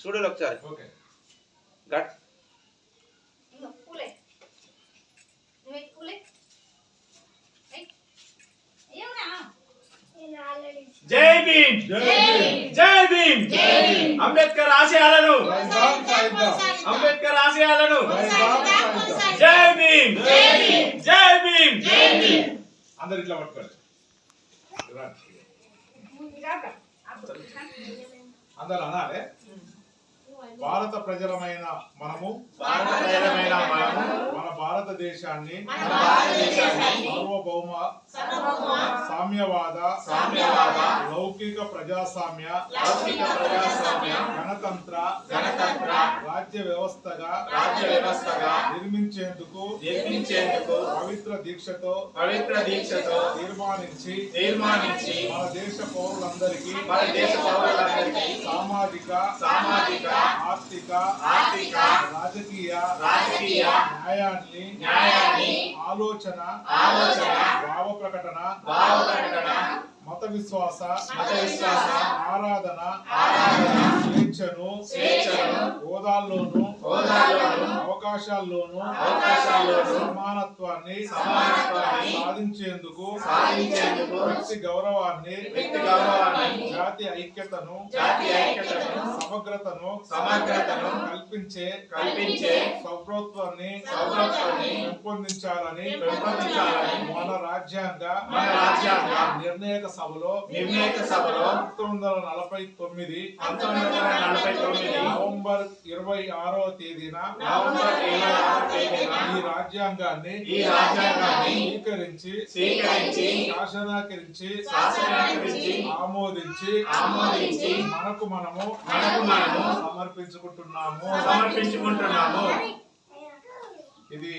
చూడాలి ఒకసారి. గట్ జై భీమ్, జై భీమ్. అంబేద్కర్ ఆశయాలను, అంబేద్కర్ ఆశయాలను. జై భీమ్, జై భీమ్. అందరు ఇట్లా పట్టుకోండి. అందరు అనాలే. భారత ప్రజలమైన మనము మన భారతదేశాన్ని సార్వభౌమ సామ్యవాద లౌకిక ప్రజాస్వామ్య గణతంత్ర రాజ్య వ్యవస్థగా నిర్మించేందుకు పవిత్ర దీక్షతో తీర్మానించి మన దేశ పౌరులందరికీ సామాజిక ఆర్థిక రాజకీయ న్యాయాన్ని ఆలోచన భావ ప్రకటన మత విశ్వాస ఆరాధన స్వేచ్ఛను హోదాల్లోనూ అవకాశాల్లోనూ సమానత్వాన్ని సాధించేందుకు వ్యక్తి గౌరవాన్ని జాతి ఐక్యతను సమగ్రతను కల్పించే సౌభ్రత్వాన్ని పెంపొందించాలని మన రాజ్యాంగ నిర్ణాయక సభలో 1949 నవంబర్ 26వ తేదీన ఈ రాజ్యాంగాన్ని స్వీకరించి శాసనాకరించి ఆమోదించి మనకు మనము సమర్పించుకుంటున్నాము. ఇది